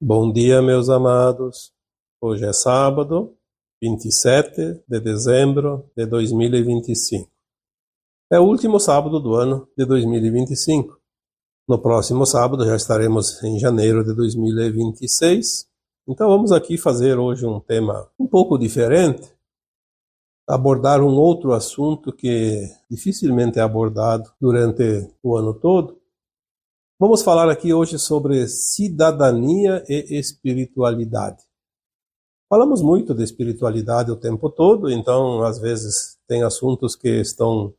Bom dia, meus amados. Hoje é sábado, 27 de dezembro de 2025. É o último sábado do ano de 2025. No próximo sábado já estaremos em janeiro de 2026. Então vamos aqui fazer hoje um tema um pouco diferente, abordar um outro assunto que dificilmente é abordado durante o ano todo. Vamos falar aqui hoje sobre cidadania e espiritualidade. Falamos muito de espiritualidade o tempo todo, então às vezes tem assuntos que estão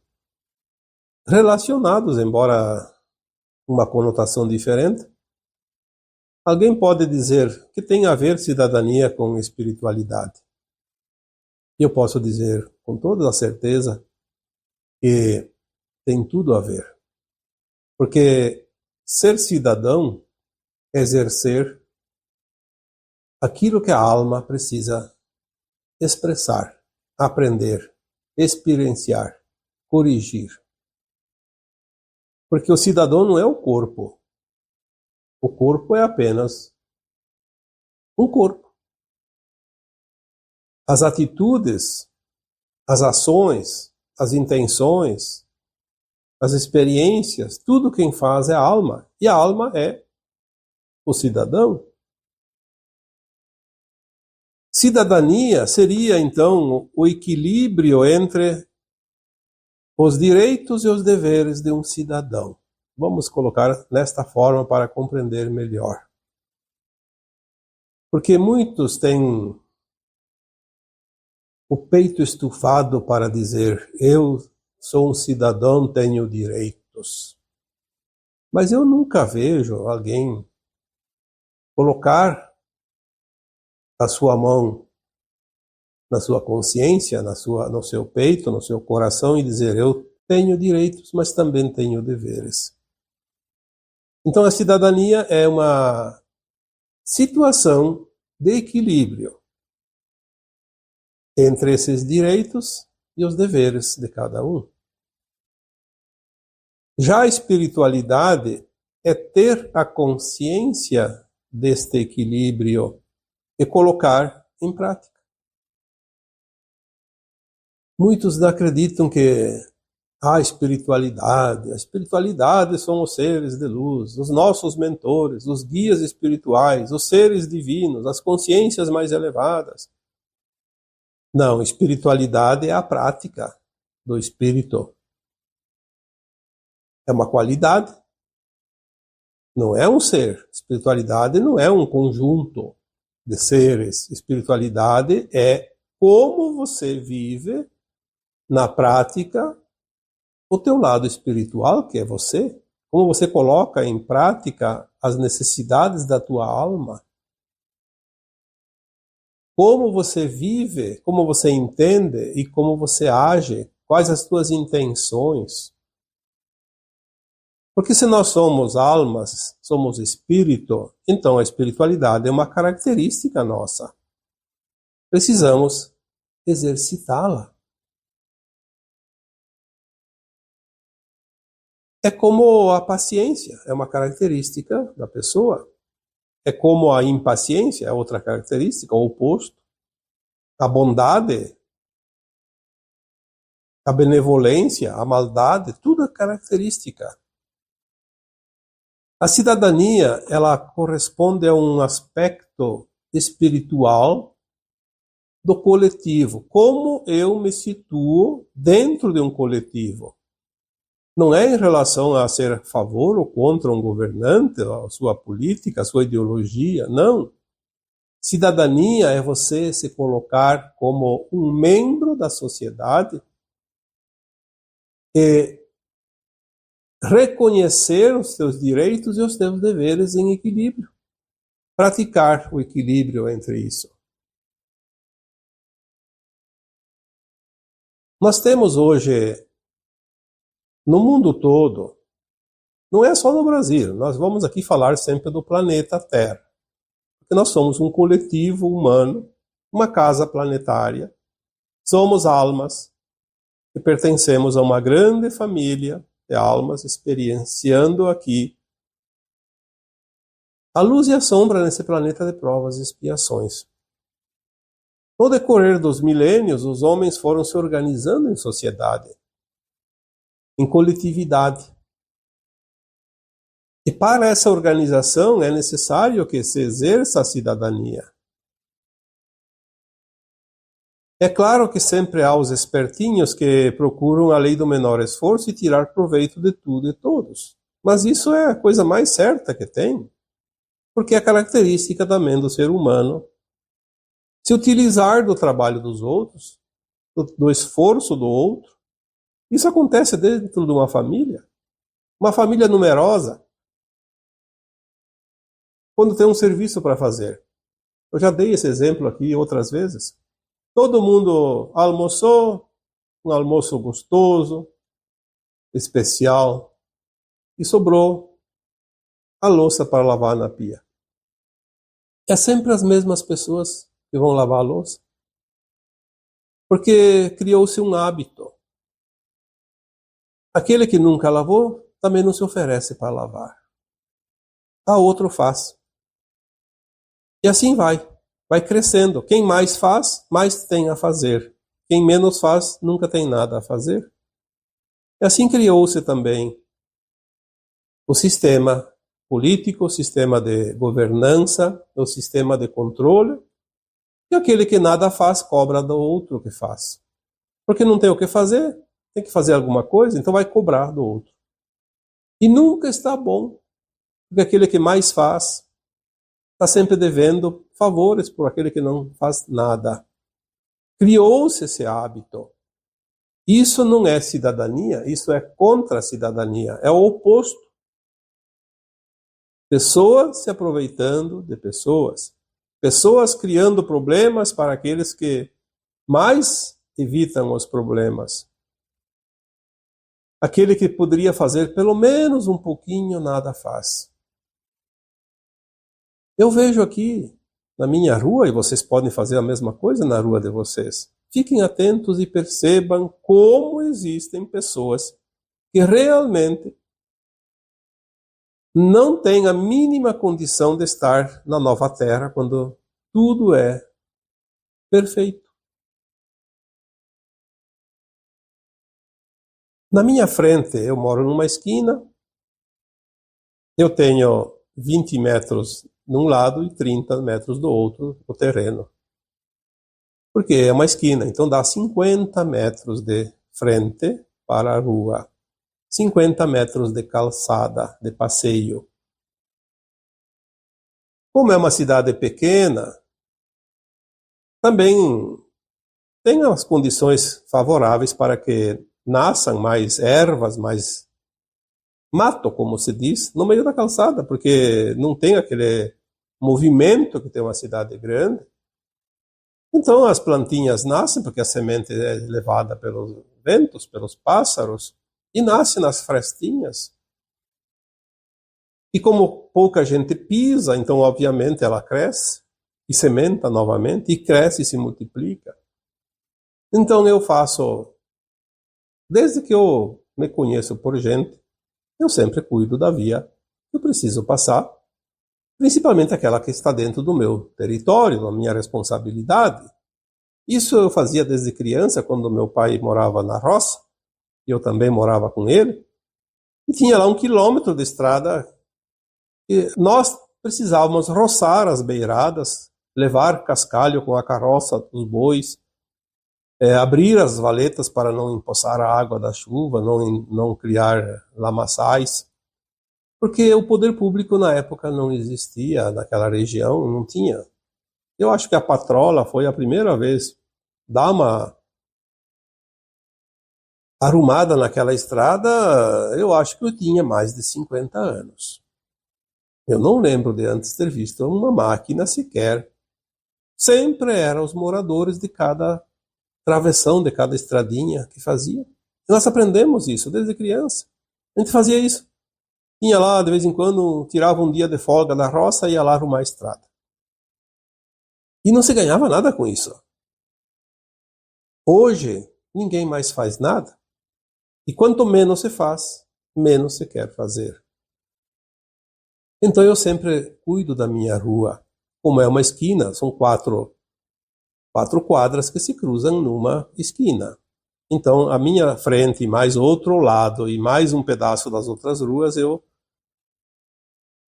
relacionados, embora uma conotação diferente. Alguém pode dizer que tem a ver cidadania com espiritualidade. E eu posso dizer com toda a certeza que tem tudo a ver. Porque ser cidadão é exercer aquilo que a alma precisa expressar, aprender, experienciar, corrigir. Porque o cidadão não é o corpo. O corpo é apenas um corpo. As atitudes, as ações, as intenções, as experiências, tudo quem faz é a alma. E a alma é o cidadão. Cidadania seria, então, o equilíbrio entre os direitos e os deveres de um cidadão. Vamos colocar nesta forma para compreender melhor. Porque muitos têm o peito estufado para dizer: eu sou um cidadão, tenho direitos. Mas eu nunca vejo alguém colocar a sua mão na sua consciência, no seu peito, no seu coração e dizer: eu tenho direitos, mas também tenho deveres. Então a cidadania é uma situação de equilíbrio entre esses direitos e os deveres de cada um. Já a espiritualidade é ter a consciência deste equilíbrio e colocar em prática. Muitos acreditam que a espiritualidade são os seres de luz, os nossos mentores, os guias espirituais, os seres divinos, as consciências mais elevadas. Não, espiritualidade é a prática do espírito. É uma qualidade, não é um ser. Espiritualidade não é um conjunto de seres. Espiritualidade é como você vive na prática o teu lado espiritual, que é você. Como você coloca em prática as necessidades da tua alma. Como você vive, como você entende e como você age. Quais as tuas intenções. Porque se nós somos almas, somos espírito, então a espiritualidade é uma característica nossa. Precisamos exercitá-la. É como a paciência, é uma característica da pessoa. É como a impaciência, é outra característica, o oposto. A bondade, a benevolência, a maldade, tudo é característica. A cidadania, ela corresponde a um aspecto espiritual do coletivo. Como eu me situo dentro de um coletivo. Não é em relação a ser a favor ou contra um governante, a sua política, a sua ideologia, não. Cidadania é você se colocar como um membro da sociedade e reconhecer os seus direitos e os seus deveres em equilíbrio. Praticar o equilíbrio entre isso. Nós temos hoje, no mundo todo, não é só no Brasil, nós vamos aqui falar sempre do planeta Terra. Porque nós somos um coletivo humano, uma casa planetária, somos almas e pertencemos a uma grande família de almas experienciando aqui a luz e a sombra nesse planeta de provas e expiações. No decorrer dos milênios, os homens foram se organizando em sociedade, em coletividade. E para essa organização é necessário que se exerça a cidadania. É claro que sempre há os espertinhos que procuram a lei do menor esforço e tirar proveito de tudo e todos. Mas isso é a coisa mais certa que tem, porque é característica também do ser humano se utilizar do trabalho dos outros, do esforço do outro. Isso acontece dentro de uma família numerosa, quando tem um serviço para fazer. Eu já dei esse exemplo aqui outras vezes. Todo mundo almoçou, um almoço gostoso, especial, e sobrou a louça para lavar na pia. É sempre as mesmas pessoas que vão lavar a louça, porque criou-se um hábito. Aquele que nunca lavou também não se oferece para lavar. A outro faz. E assim vai crescendo. Quem mais faz, mais tem a fazer. Quem menos faz, nunca tem nada a fazer. E assim criou-se também o sistema político, o sistema de governança, o sistema de controle. E aquele que nada faz, cobra do outro que faz. Porque não tem o que fazer, tem que fazer alguma coisa, então vai cobrar do outro. E nunca está bom, porque aquele que mais faz está sempre devendo favores por aquele que não faz nada. Criou-se esse hábito. Isso não é cidadania, isso é contra a cidadania, é o oposto. Pessoas se aproveitando de pessoas. Pessoas criando problemas para aqueles que mais evitam os problemas. Aquele que poderia fazer pelo menos um pouquinho, nada faz. Eu vejo aqui na minha rua, e vocês podem fazer a mesma coisa na rua de vocês. Fiquem atentos e percebam como existem pessoas que realmente não têm a mínima condição de estar na nova terra quando tudo é perfeito. Na minha frente, eu moro numa esquina, eu tenho 20 metros num lado e 30 metros do outro o terreno. Porque é uma esquina, então dá 50 metros de frente para a rua. 50 metros de calçada, de passeio. Como é uma cidade pequena, também tem as condições favoráveis para que nasçam mais ervas, mais mato, como se diz, no meio da calçada, porque não tem aquele movimento que tem uma cidade grande. Então as plantinhas nascem, porque a semente é levada pelos ventos, pelos pássaros, e nasce nas frestinhas. E como pouca gente pisa, então obviamente ela cresce, e sementa novamente, e cresce e se multiplica. Então eu faço, desde que eu me conheço por gente, eu sempre cuido da via que eu preciso passar, principalmente aquela que está dentro do meu território, da minha responsabilidade. Isso eu fazia desde criança, quando meu pai morava na roça, e eu também morava com ele, e tinha lá 1 quilômetro de estrada, e nós precisávamos roçar as beiradas, levar cascalho com a carroça dos bois, abrir as valetas para não empoçar a água da chuva, não criar lamaçais, porque o poder público na época não existia naquela região, não tinha. Eu acho que a patrola foi a primeira vez dar uma arrumada naquela estrada, eu acho que eu tinha mais de 50 anos. Eu não lembro de antes ter visto uma máquina sequer. Sempre eram os moradores de cada travessão, de cada estradinha que fazia. E nós aprendemos isso desde criança. A gente fazia isso. Tinha lá, de vez em quando, tirava um dia de folga da roça e ia lá arrumar a estrada. E não se ganhava nada com isso. Hoje, ninguém mais faz nada. E quanto menos se faz, menos se quer fazer. Então eu sempre cuido da minha rua. Como é uma esquina, são quatro quadras que se cruzam numa esquina. Então a minha frente, mais outro lado e mais um pedaço das outras ruas, eu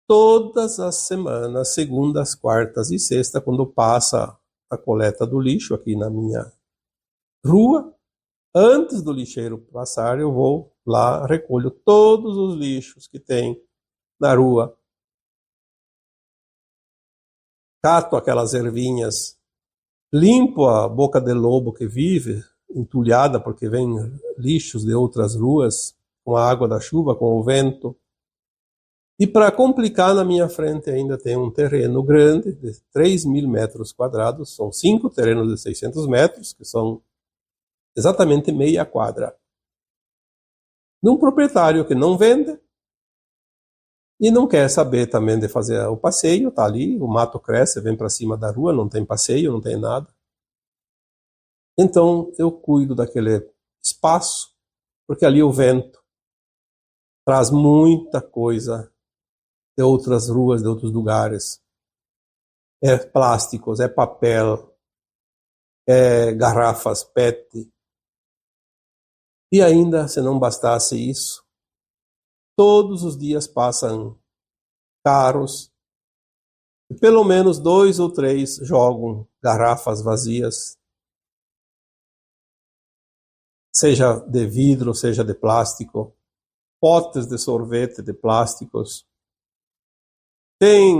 todas as semanas, segundas, quartas e sexta, quando passa a coleta do lixo aqui na minha rua, antes do lixeiro passar, eu vou lá, recolho todos os lixos que tem na rua, cato aquelas ervinhas, limpo a boca de lobo que vive entulhada porque vem lixos de outras ruas com a água da chuva, com o vento. E para complicar, na minha frente ainda tem um terreno grande de 3.000 metros quadrados, são 5 terrenos de 600 metros, que são exatamente meia quadra. De um proprietário que não vende e não quer saber também de fazer o passeio, tá ali, o mato cresce, vem para cima da rua, não tem passeio, não tem nada. Então eu cuido daquele espaço, porque ali o vento traz muita coisa de outras ruas, de outros lugares. É plásticos, é papel, é garrafas PET. E ainda, se não bastasse isso, todos os dias passam carros, e pelo menos 2 ou 3 jogam garrafas vazias, seja de vidro, seja de plástico, potes de sorvete de plásticos. Tem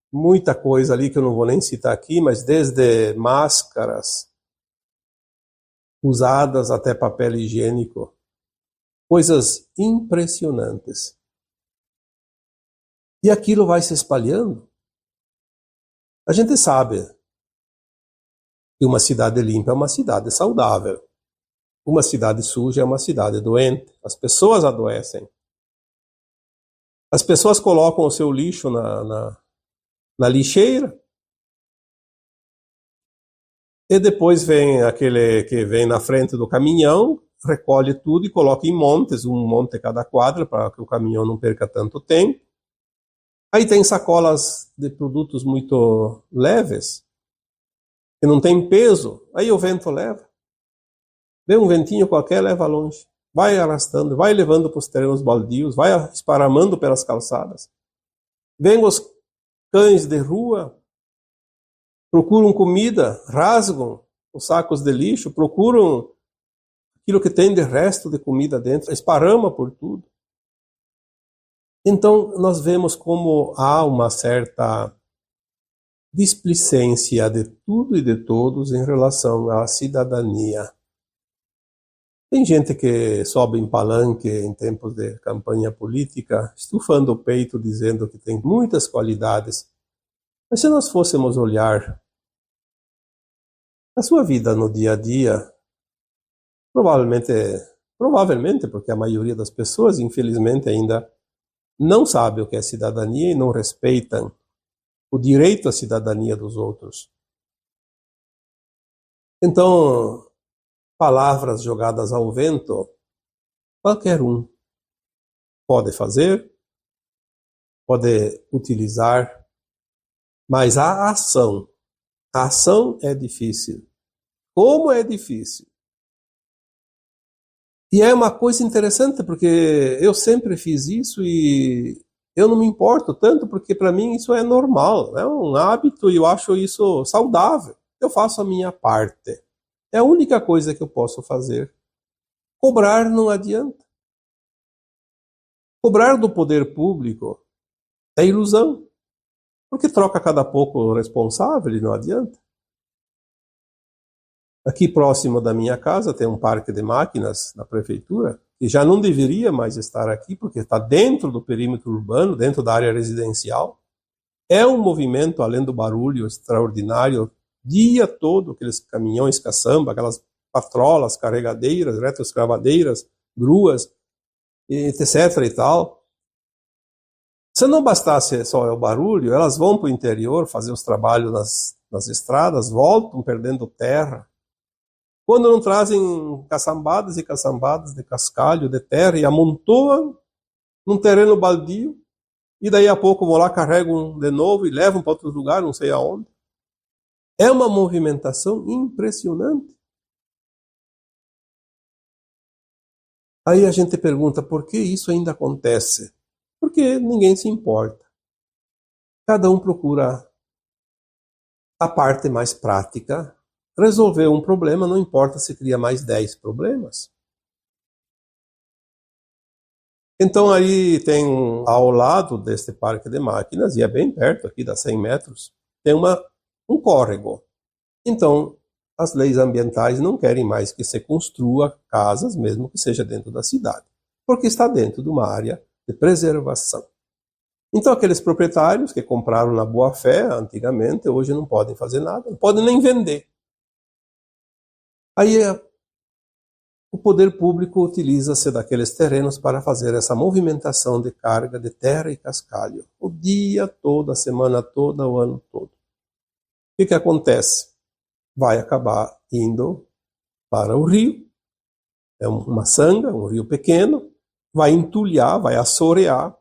muita coisa ali que eu não vou nem citar aqui, mas desde máscaras usadas até papel higiênico, coisas impressionantes. E aquilo vai se espalhando. A gente sabe que uma cidade limpa é uma cidade saudável. Uma cidade suja é uma cidade doente. As pessoas adoecem. As pessoas colocam o seu lixo na lixeira e depois vem aquele que vem na frente do caminhão, recolhe tudo e coloca em montes, um monte cada quadra, para que o caminhão não perca tanto tempo. Aí tem sacolas de produtos muito leves, que não tem peso, aí o vento leva. Vem um ventinho qualquer, leva longe. Vai arrastando, vai levando para os terrenos baldios, vai esparramando pelas calçadas. Vem os cães de rua, procuram comida, rasgam os sacos de lixo, procuram aquilo que tem de resto de comida dentro, esparrama por tudo. Então, nós vemos como há uma certa displicência de tudo e de todos em relação à cidadania. Tem gente que sobe em palanque em tempos de campanha política, estufando o peito, dizendo que tem muitas qualidades. Mas se nós fôssemos olhar a sua vida no dia a dia, provavelmente, porque a maioria das pessoas, infelizmente, ainda não sabe o que é cidadania e não respeitam o direito à cidadania dos outros. Então, palavras jogadas ao vento, qualquer um pode fazer, pode utilizar, mas a ação é difícil. Como é difícil? E é uma coisa interessante, porque eu sempre fiz isso e eu não me importo tanto, porque para mim isso é normal, é um hábito e eu acho isso saudável. Eu faço a minha parte. É a única coisa que eu posso fazer. Cobrar não adianta. Cobrar do poder público é ilusão, porque troca cada pouco o responsável e não adianta. Aqui próximo da minha casa tem um parque de máquinas da prefeitura, que já não deveria mais estar aqui, porque está dentro do perímetro urbano, dentro da área residencial. É um movimento, além do barulho extraordinário, dia todo, aqueles caminhões caçamba, aquelas patrolas, carregadeiras, retroescavadeiras, gruas, etc. e tal. Se não bastasse só o barulho, elas vão para o interior fazer os trabalhos nas estradas, voltam perdendo terra. Quando não trazem caçambadas e caçambadas de cascalho, de terra, e amontoam num terreno baldio, e daí a pouco vão lá, carregam de novo e levam para outro lugar, não sei aonde. É uma movimentação impressionante. Aí a gente pergunta, por que isso ainda acontece? Porque ninguém se importa. Cada um procura a parte mais prática. Resolver um problema, não importa se cria mais 10 problemas. Então aí tem, ao lado deste parque de máquinas, e é bem perto aqui, dá 100 metros, tem um córrego. Então, as leis ambientais não querem mais que se construa casas, mesmo que seja dentro da cidade, porque está dentro de uma área de preservação. Então, aqueles proprietários que compraram na boa-fé antigamente, hoje não podem fazer nada, não podem nem vender. Aí o poder público utiliza-se daqueles terrenos para fazer essa movimentação de carga de terra e cascalho, o dia todo, a semana toda, o ano todo. O que acontece? Vai acabar indo para o rio, é uma sanga, um rio pequeno, vai entulhar, vai assorear,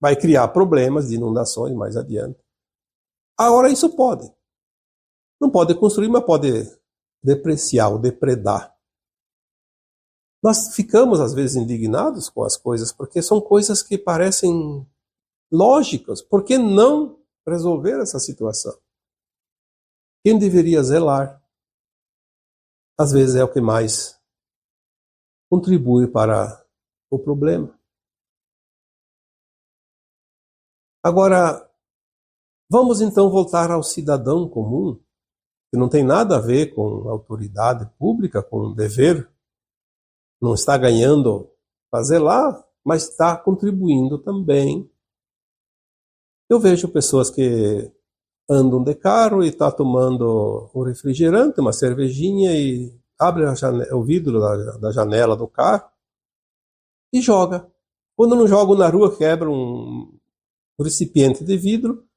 vai criar problemas de inundações mais adiante. Agora isso pode. Não pode construir, mas pode depreciar ou depredar. Nós ficamos às vezes indignados com as coisas, porque são coisas que parecem lógicas. Por que não resolver essa situação? Quem deveria zelar, às vezes é o que mais contribui para o problema. Agora, vamos então voltar ao cidadão comum, que não tem nada a ver com autoridade pública, com dever, não está ganhando para zelar, mas está contribuindo também. Eu vejo pessoas que andam de carro e está tomando um refrigerante, uma cervejinha e abre o vidro da janela do carro e joga. Quando não jogo na rua, quebra um recipiente de vidro,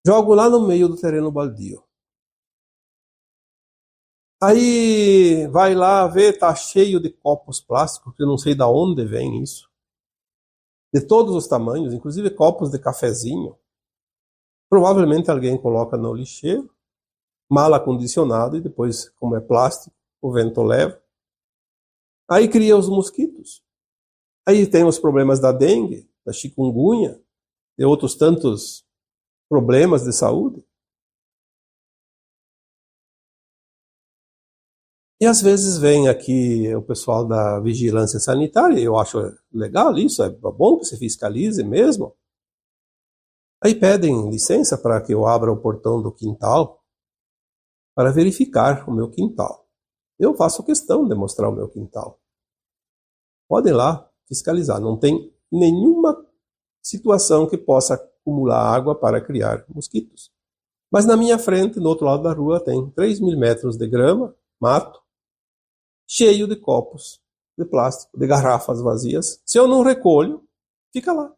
jogo lá no meio do terreno baldio. Aí vai lá ver, tá cheio de copos plásticos, que eu não sei de onde vem isso. De todos os tamanhos, inclusive copos de cafezinho. Provavelmente alguém coloca no lixeiro, mal acondicionado, e depois, como é plástico, o vento leva. Aí cria os mosquitos. Aí tem os problemas da dengue, da chikungunya, e outros tantos problemas de saúde. E às vezes vem aqui o pessoal da vigilância sanitária, eu acho legal isso, é bom que se fiscalize mesmo. Aí pedem licença para que eu abra o portão do quintal para verificar o meu quintal. Eu faço questão de mostrar o meu quintal. Podem lá fiscalizar, não tem nenhuma situação que possa acumular água para criar mosquitos. Mas na minha frente, no outro lado da rua, tem 3.000 metros de grama, mato, cheio de copos de plástico, de garrafas vazias. Se eu não recolho, fica lá.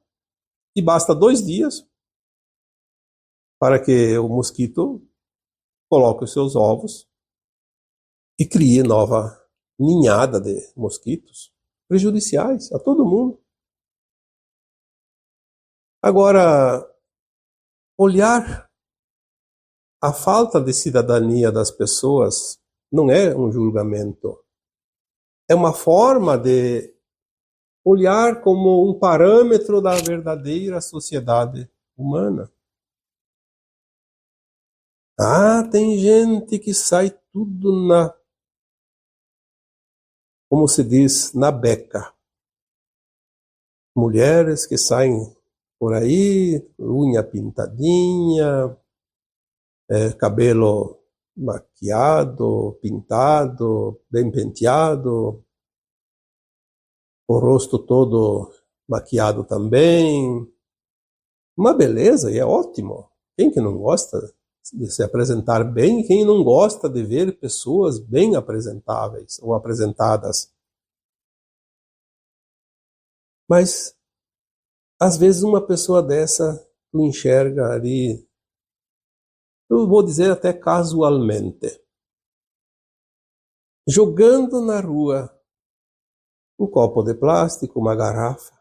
E basta 2 dias para que o mosquito coloque os seus ovos e crie nova ninhada de mosquitos prejudiciais a todo mundo. Agora, olhar a falta de cidadania das pessoas não é um julgamento. É uma forma de olhar como um parâmetro da verdadeira sociedade humana. Ah, tem gente que sai tudo como se diz, na beca. Mulheres que saem por aí, unha pintadinha, cabelo maquiado, pintado, bem penteado, o rosto todo maquiado também. Uma beleza, e é ótimo. Quem que não gosta de se apresentar bem? Quem não gosta de ver pessoas bem apresentáveis ou apresentadas? Mas, às vezes, uma pessoa dessa tu enxerga ali, eu vou dizer até casualmente, jogando na rua um copo de plástico, uma garrafa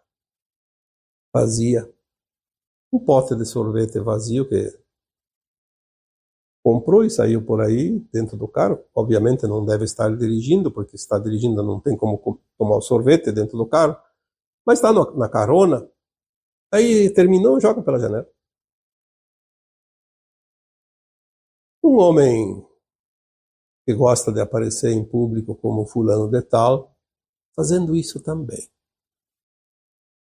vazia. um pote de sorvete vazio que comprou e saiu por aí dentro do carro. Obviamente não deve estar dirigindo, porque se está dirigindo não tem como tomar o sorvete dentro do carro, mas está na carona. Aí terminou, joga pela janela. Um homem que gosta de aparecer em público como fulano de tal, fazendo isso também.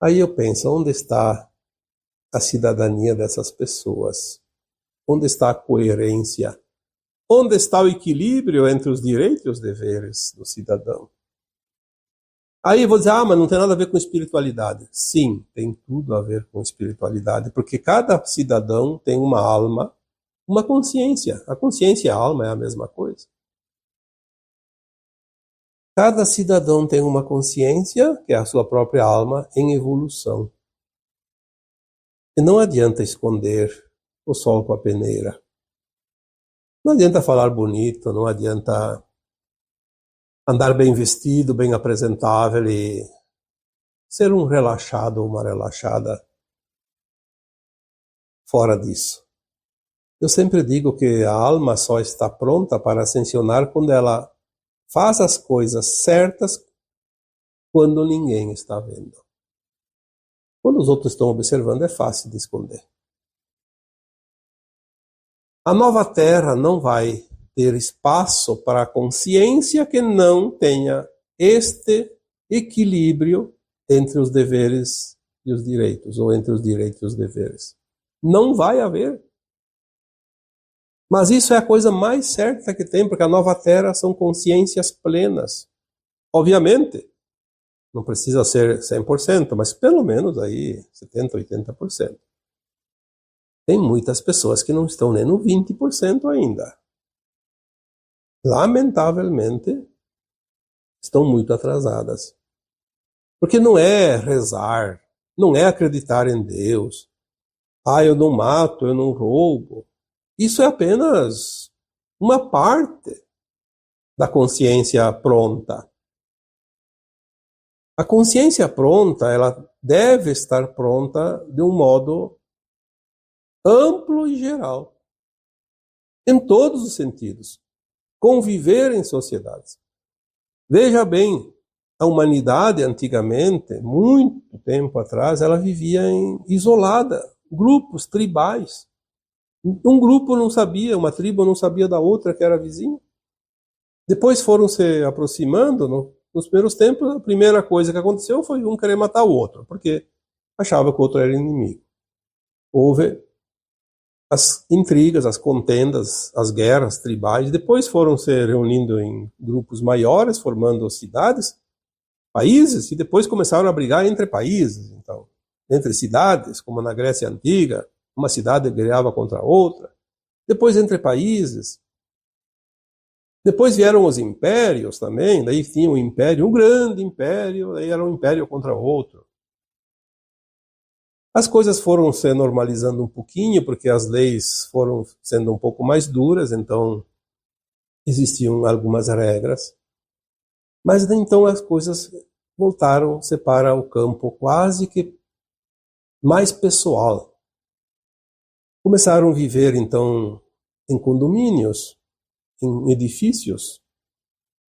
Aí eu penso, onde está a cidadania dessas pessoas? Onde está a coerência? Onde está o equilíbrio entre os direitos e os deveres do cidadão? Aí eu vou dizer, mas não tem nada a ver com espiritualidade. Sim, tem tudo a ver com espiritualidade, porque cada cidadão tem uma alma, uma consciência. A consciência e a alma é a mesma coisa. Cada cidadão tem uma consciência, que é a sua própria alma, em evolução. E não adianta esconder o sol com a peneira. Não adianta falar bonito, não adianta andar bem vestido, bem apresentável e ser um relaxado ou uma relaxada fora disso. Eu sempre digo que a alma só está pronta para ascensionar quando ela faz as coisas certas quando ninguém está vendo. Quando os outros estão observando, é fácil de esconder. A nova Terra não vai ter espaço para a consciência que não tenha este equilíbrio entre os deveres e os direitos, ou entre os direitos e os deveres. Não vai haver. Mas isso é a coisa mais certa que tem, porque a nova Terra são consciências plenas. Obviamente, não precisa ser 100%, mas pelo menos aí 70%, 80%. Tem muitas pessoas que não estão nem no 20% ainda. Lamentavelmente, estão muito atrasadas. Porque não é rezar, não é acreditar em Deus. Eu não mato, eu não roubo. Isso é apenas uma parte da consciência pronta. A consciência pronta, ela deve estar pronta de um modo amplo e geral, em todos os sentidos. Conviver em sociedades. Veja bem, a humanidade antigamente, muito tempo atrás, ela vivia isolada, grupos tribais. Um grupo não sabia, uma tribo não sabia da outra que era vizinha. Depois foram se aproximando, nos primeiros tempos, a primeira coisa que aconteceu foi um querer matar o outro, porque achava que o outro era inimigo. Houve as intrigas, as contendas, as guerras tribais, depois foram se reunindo em grupos maiores, formando cidades, países, e depois começaram a brigar entre países, então, entre cidades, como na Grécia Antiga, uma cidade guerreava contra a outra, depois entre países, depois vieram os impérios também, daí tinha um império, um grande império, daí era um império contra outro. As coisas foram se normalizando um pouquinho, porque as leis foram sendo um pouco mais duras, então existiam algumas regras. Mas então as coisas voltaram-se para o campo quase que mais pessoal. Começaram a viver então em condomínios, em edifícios,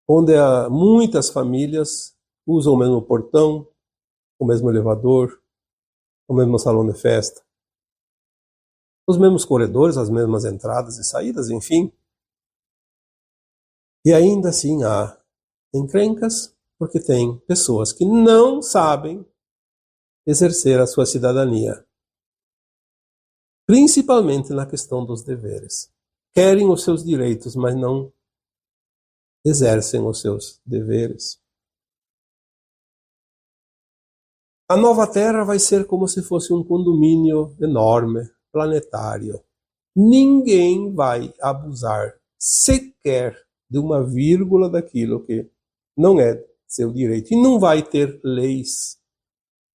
onde muitas famílias usam o mesmo portão, o mesmo elevador, o mesmo salão de festa, os mesmos corredores, as mesmas entradas e saídas, enfim. E ainda assim há encrencas, porque tem pessoas que não sabem exercer a sua cidadania, principalmente na questão dos deveres. Querem os seus direitos, mas não exercem os seus deveres. A nova Terra vai ser como se fosse um condomínio enorme, planetário. Ninguém vai abusar sequer de uma vírgula daquilo que não é seu direito. E não vai ter leis,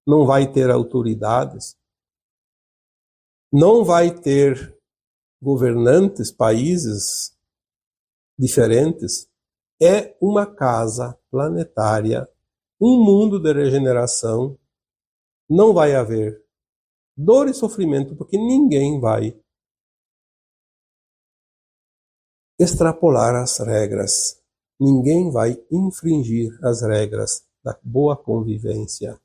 não vai ter autoridades, não vai ter governantes, países diferentes. É uma casa planetária, um mundo de regeneração. Não vai haver dor e sofrimento, porque ninguém vai extrapolar as regras, ninguém vai infringir as regras da boa convivência.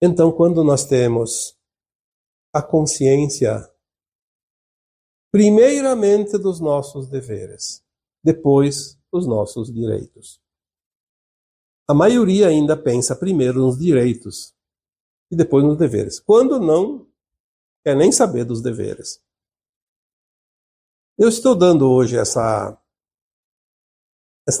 Então, quando nós temos a consciência, primeiramente dos nossos deveres, depois dos nossos direitos. A maioria ainda pensa primeiro nos direitos e depois nos deveres, quando não quer nem saber dos deveres. Eu estou dando hoje essa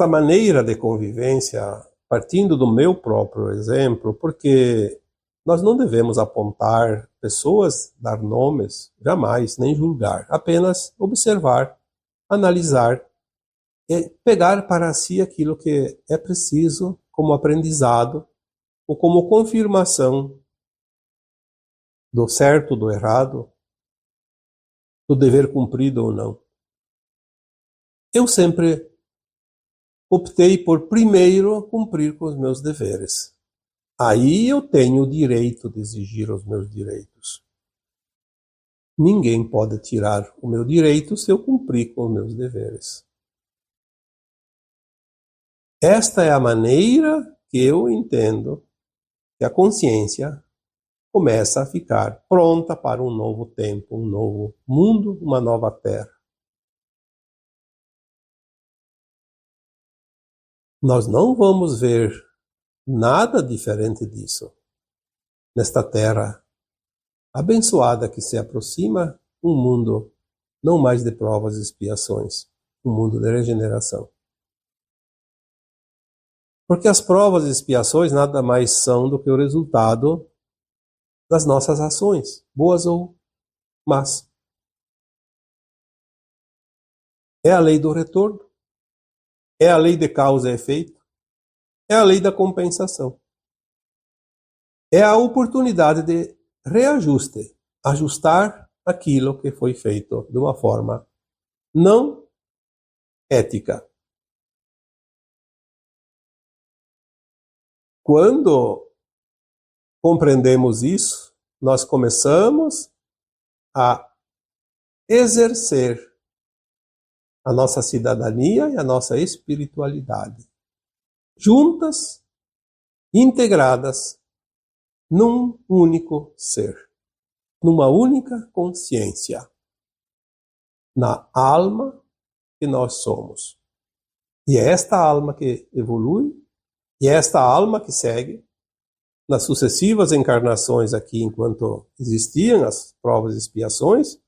maneira de convivência partindo do meu próprio exemplo, porque nós não devemos apontar pessoas, dar nomes, jamais, nem julgar, apenas observar, analisar e pegar para si aquilo que é preciso como aprendizado ou como confirmação do certo, do errado, do dever cumprido ou não. Eu sempre optei por primeiro cumprir com os meus deveres. Aí eu tenho o direito de exigir os meus direitos. Ninguém pode tirar o meu direito se eu cumprir com os meus deveres. Esta é a maneira que eu entendo que a consciência começa a ficar pronta para um novo tempo, um novo mundo, uma nova terra. Nós não vamos ver nada diferente disso nesta terra abençoada que se aproxima, um mundo não mais de provas e expiações, um mundo de regeneração. Porque as provas e expiações nada mais são do que o resultado das nossas ações, boas ou más. É a lei do retorno, é a lei de causa e efeito, é a lei da compensação. É a oportunidade de reajuste, ajustar aquilo que foi feito de uma forma não ética. Quando compreendemos isso, nós começamos a exercer a nossa cidadania e a nossa espiritualidade, juntas, integradas, num único ser, numa única consciência, na alma que nós somos. E é esta alma que evolui, e é esta alma que segue nas sucessivas encarnações aqui, enquanto existiam as provas e expiações,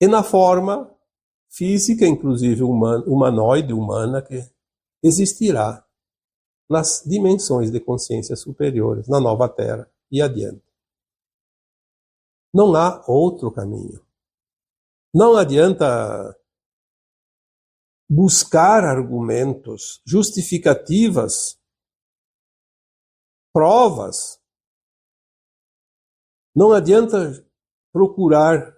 e na forma física, inclusive humanoide, humana, que existirá nas dimensões de consciência superiores, na nova Terra e adiante. Não há outro caminho. Não adianta buscar argumentos, justificativas, provas. Não adianta procurar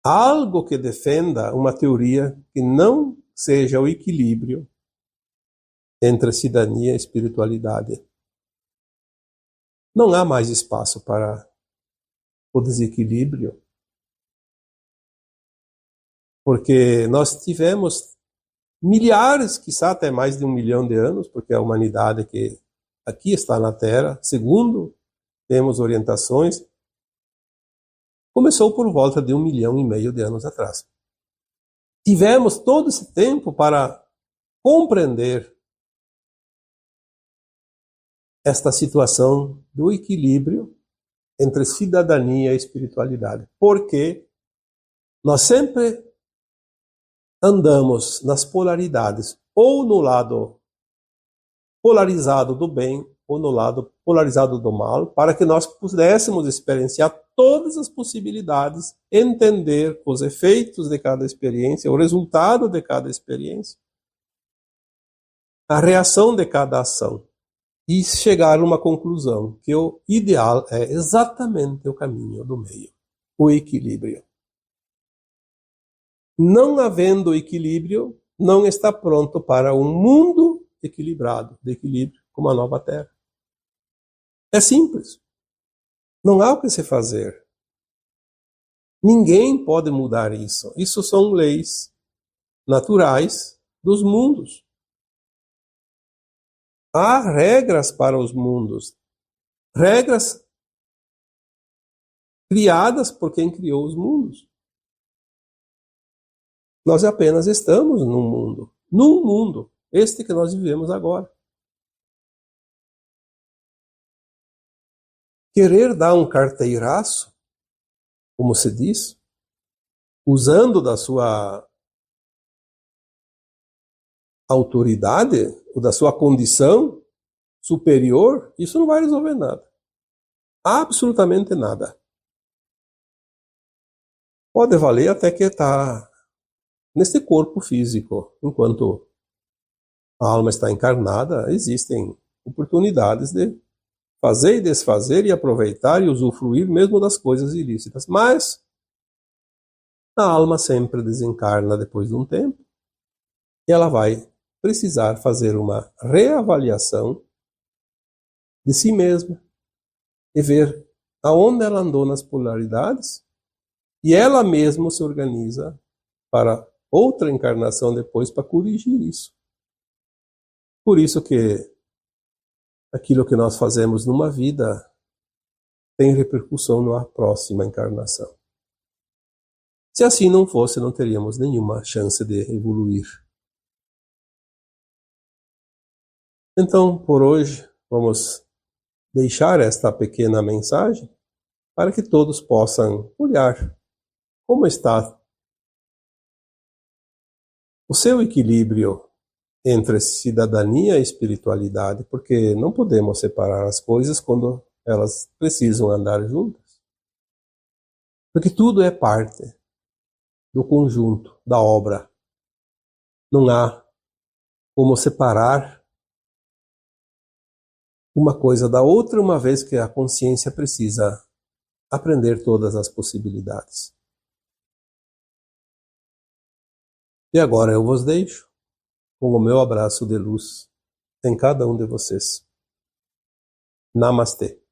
algo que defenda uma teoria que não seja o equilíbrio entre cidadania e espiritualidade. Não há mais espaço para o desequilíbrio, porque nós tivemos milhares, quiçá até mais de 1 milhão de anos, porque a humanidade que aqui está na Terra, segundo temos orientações, começou por volta de 1,5 milhão de anos atrás. Tivemos todo esse tempo para compreender esta situação do equilíbrio entre cidadania e espiritualidade. Porque nós sempre andamos nas polaridades, ou no lado polarizado do bem, ou no lado polarizado do mal, para que nós pudéssemos experienciar todas as possibilidades, entender os efeitos de cada experiência, o resultado de cada experiência, a reação de cada ação, e chegar a uma conclusão, que o ideal é exatamente o caminho do meio, o equilíbrio. Não havendo equilíbrio, não está pronto para um mundo equilibrado, de equilíbrio, como a nova Terra. É simples. Não há o que se fazer. Ninguém pode mudar isso. Isso são leis naturais dos mundos. Há regras para os mundos. Regras criadas por quem criou os mundos. Nós apenas estamos num mundo, este que nós vivemos agora. Querer dar um carteiraço, como se diz, usando da sua autoridade, ou da sua condição superior, isso não vai resolver nada. Absolutamente nada. Pode valer até que está nesse corpo físico. Enquanto a alma está encarnada, existem oportunidades de fazer e desfazer e aproveitar e usufruir mesmo das coisas ilícitas. Mas a alma sempre desencarna depois de um tempo e ela vai precisar fazer uma reavaliação de si mesma e ver aonde ela andou nas polaridades e ela mesma se organiza para outra encarnação depois para corrigir isso. Por isso que aquilo que nós fazemos numa vida tem repercussão na próxima encarnação. Se assim não fosse, não teríamos nenhuma chance de evoluir. Então, por hoje, vamos deixar esta pequena mensagem para que todos possam olhar como está o seu equilíbrio entre cidadania e espiritualidade, porque não podemos separar as coisas quando elas precisam andar juntas. Porque tudo é parte do conjunto, da obra. Não há como separar uma coisa da outra, uma vez que a consciência precisa aprender todas as possibilidades. E agora eu vos deixo com o meu abraço de luz em cada um de vocês. Namastê.